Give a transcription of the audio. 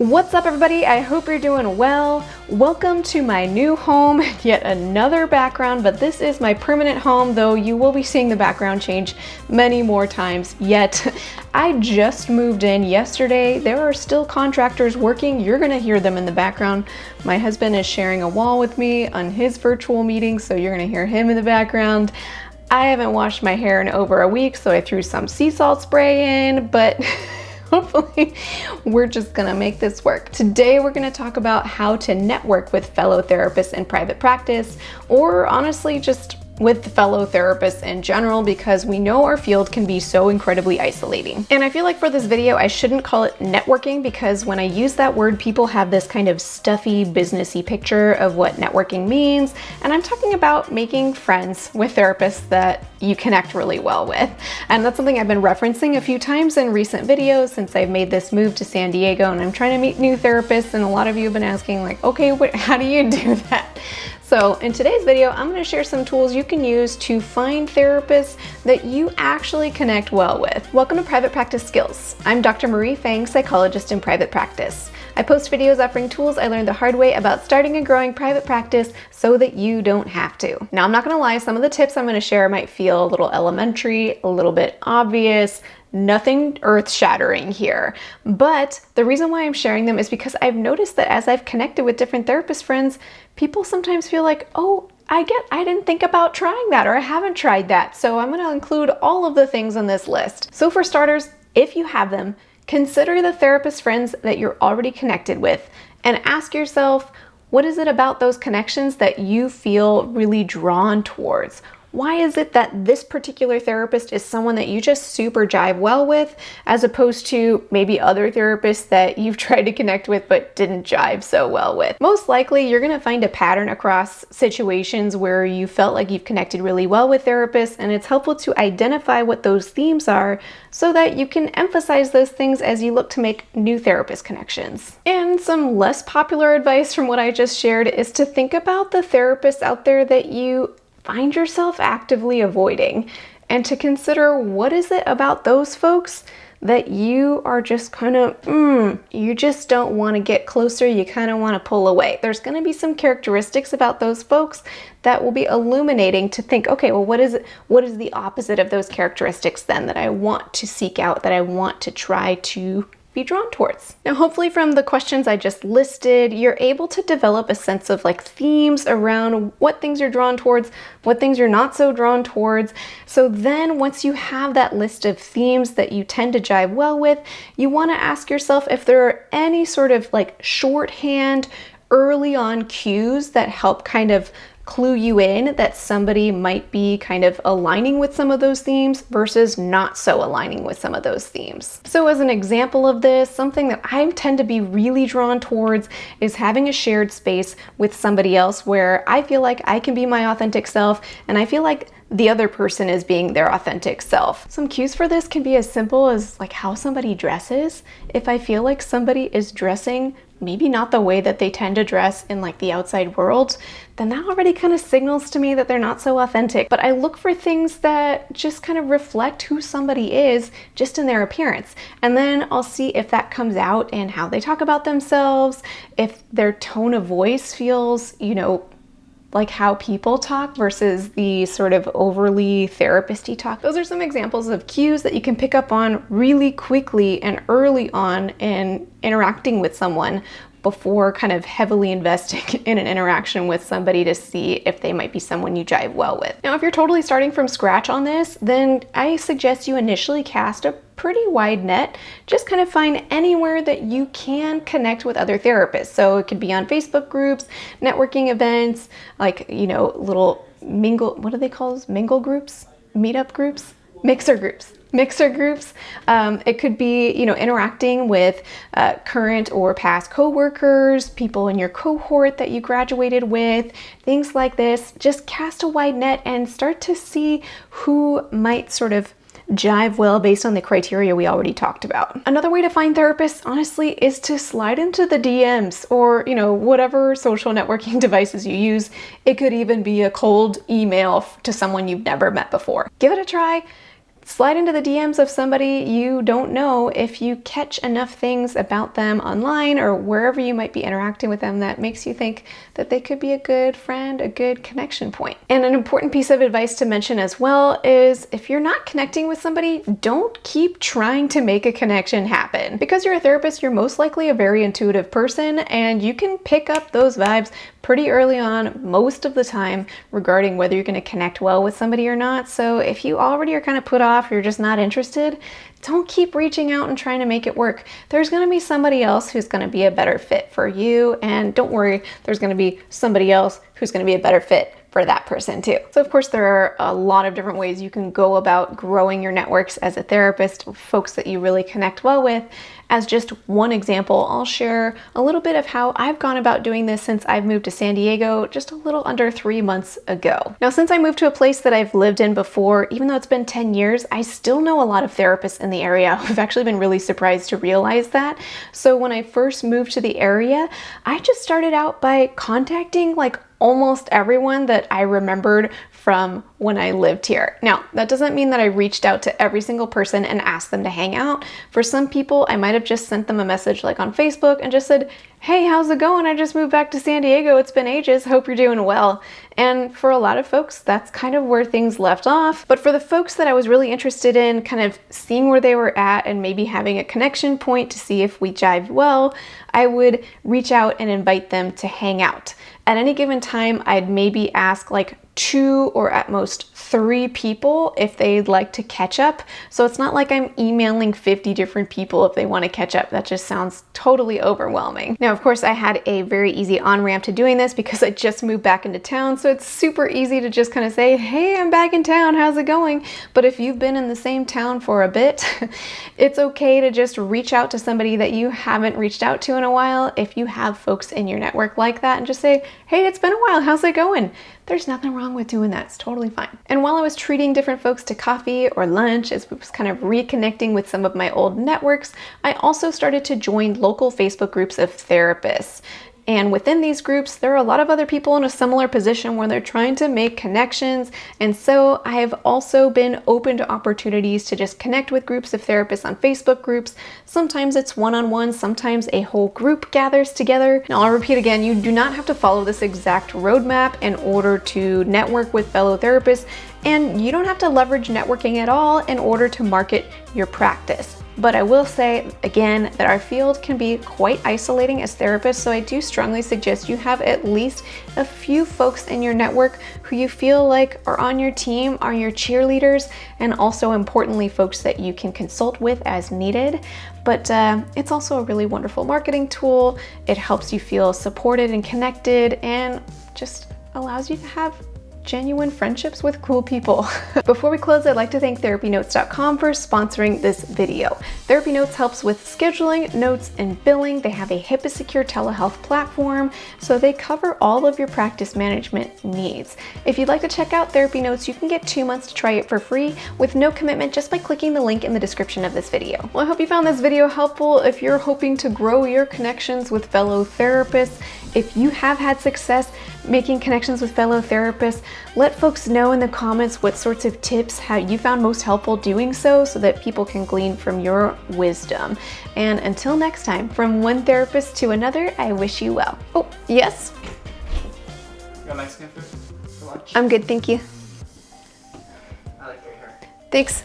What's up, everybody? I hope you're doing well. Welcome to my new home, yet another background, but this is my permanent home, though you will be seeing the background change many more times yet. I just moved in yesterday. There are still contractors working. You're gonna hear them in the background. My husband is sharing a wall with me on his virtual meeting, so you're gonna hear him in the background. I haven't washed my hair in over a week, so I threw some sea salt spray in, but hopefully we're just gonna make this work. Today we're gonna talk about how to network with fellow therapists in private practice, or honestly just with fellow therapists in general, because we know our field can be so incredibly isolating. And I feel like for this video, I shouldn't call it networking, because when I use that word, people have this kind of stuffy, businessy picture of what networking means. And I'm talking about making friends with therapists that you connect really well with. And that's something I've been referencing a few times in recent videos since I've made this move to San Diego, and I'm trying to meet new therapists. And a lot of you have been asking like, okay, how do you do that? So in today's video, I'm going to share some tools you can use to find therapists that you actually connect well with. Welcome to Private Practice Skills. I'm Dr. Marie Fang, psychologist in private practice. I post videos offering tools I learned the hard way about starting and growing private practice so that you don't have to. Now, I'm not going to lie, some of the tips I'm going to share might feel a little elementary, a little bit obvious, nothing earth-shattering here. But the reason why I'm sharing them is because I've noticed that as I've connected with different therapist friends, people sometimes feel like, oh, I didn't think about trying that, or I haven't tried that. So I'm going to include all of the things on this list. So for starters, if you have them, consider the therapist friends that you're already connected with and ask yourself, what is it about those connections that you feel really drawn towards? Why is it that this particular therapist is someone that you just super jive well with, as opposed to maybe other therapists that you've tried to connect with but didn't jive so well with? Most likely, you're going to find a pattern across situations where you felt like you've connected really well with therapists, and it's helpful to identify what those themes are so that you can emphasize those things as you look to make new therapist connections. And some less popular advice from what I just shared is to think about the therapists out there that you find yourself actively avoiding, and to consider what is it about those folks that you are just kind of, you just don't want to get closer, you kind of want to pull away. There's going to be some characteristics about those folks that will be illuminating to think, okay, well, what is the opposite of those characteristics then that I want to seek out, that I want to try to be drawn towards? Now, hopefully from the questions I just listed, you're able to develop a sense of like themes around what things you're drawn towards, what things you're not so drawn towards. So then once you have that list of themes that you tend to jive well with, you want to ask yourself if there are any sort of like shorthand early on cues that help kind of clue you in that somebody might be kind of aligning with some of those themes versus not so aligning with some of those themes. So as an example of this, something that I tend to be really drawn towards is having a shared space with somebody else where I feel like I can be my authentic self, and I feel like the other person is being their authentic self. Some cues for this can be as simple as like how somebody dresses. If I feel like somebody is dressing maybe not the way that they tend to dress in like the outside world, then that already kind of signals to me that they're not so authentic. But I look for things that just kind of reflect who somebody is just in their appearance. And then I'll see if that comes out in how they talk about themselves, if their tone of voice feels, like how people talk versus the sort of overly therapist-y talk. Those are some examples of cues that you can pick up on really quickly and early on in interacting with someone before kind of heavily investing in an interaction with somebody to see if they might be someone you jive well with. Now, if you're totally starting from scratch on this, then I suggest you initially cast a pretty wide net. Just kind of find anywhere that you can connect with other therapists. So it could be on Facebook groups, networking events, like, little mingle, what do they call those? Mingle groups? Meetup groups? Mixer groups. It could be, interacting with current or past coworkers, people in your cohort that you graduated with, things like this. Just cast a wide net and start to see who might sort of jive well based on the criteria we already talked about. Another way to find therapists, honestly, is to slide into the DMs or, whatever social networking devices you use. It could even be a cold email to someone you've never met before. Give it a try. slide into the DMs of somebody you don't know if you catch enough things about them online or wherever you might be interacting with them that makes you think that they could be a good friend, a good connection point. And an important piece of advice to mention as well is if you're not connecting with somebody, don't keep trying to make a connection happen. Because you're a therapist, you're most likely a very intuitive person and you can pick up those vibes pretty early on most of the time regarding whether you're going to connect well with somebody or not. So if you already are kind of put off, you're just not interested, don't keep reaching out and trying to make it work. There's going to be somebody else who's going to be a better fit for you, and don't worry, there's going to be somebody else who's going to be a better fit for that person too. So of course there are a lot of different ways you can go about growing your networks as a therapist, folks that you really connect well with. As just one example, I'll share a little bit of how I've gone about doing this since I've moved to San Diego just a little under 3 months ago. Now, since I moved to a place that I've lived in before, even though it's been 10 years, I still know a lot of therapists in the area. I've actually been really surprised to realize that. So when I first moved to the area, I just started out by contacting like almost everyone that I remembered from when I lived here. Now, that doesn't mean that I reached out to every single person and asked them to hang out. For some people, I might have just sent them a message like on Facebook and just said, hey, how's it going? I just moved back to San Diego. It's been ages. Hope you're doing well. And for a lot of folks, that's kind of where things left off. But for the folks that I was really interested in kind of seeing where they were at and maybe having a connection point to see if we jived well, I would reach out and invite them to hang out. At any given time, I'd maybe ask like 2 or at most 3 people if they'd like to catch up. So it's not like I'm emailing 50 different people if they want to catch up. That just sounds totally overwhelming. Now, of course, I had a very easy on-ramp to doing this because I just moved back into town. So it's super easy to just kind of say, hey, I'm back in town. How's it going? But if you've been in the same town for a bit, it's okay to just reach out to somebody that you haven't reached out to in a while. If you have folks in your network like that, and just say, hey, it's been a while. How's it going? There's nothing wrong with doing that. It's totally fine. And while I was treating different folks to coffee or lunch, as we was kind of reconnecting with some of my old networks, I also started to join local Facebook groups of therapists. And within these groups, there are a lot of other people in a similar position where they're trying to make connections. And so I have also been open to opportunities to just connect with groups of therapists on Facebook groups. Sometimes it's one-on-one, sometimes a whole group gathers together. Now I'll repeat again, you do not have to follow this exact roadmap in order to network with fellow therapists, and you don't have to leverage networking at all in order to market your practice. But I will say, again, that our field can be quite isolating as therapists, so I do strongly suggest you have at least a few folks in your network who you feel like are on your team, are your cheerleaders, and also importantly, folks that you can consult with as needed. But it's also a really wonderful marketing tool. It helps you feel supported and connected and just allows you to have genuine friendships with cool people. Before we close, I'd like to thank TherapyNotes.com for sponsoring this video. TherapyNotes helps with scheduling, notes, and billing. They have a HIPAA-secure telehealth platform, so they cover all of your practice management needs. If you'd like to check out TherapyNotes, you can get 2 months to try it for free with no commitment just by clicking the link in the description of this video. Well, I hope you found this video helpful. If you're hoping to grow your connections with fellow therapists, if you have had success making connections with fellow therapists, let folks know in the comments what sorts of tips have you found most helpful doing so that people can glean from your wisdom. And until next time, from one therapist to another, I wish you well. Oh, yes? You got Mexican food for lunch? I'm good, thank you. I like your hair. Thanks.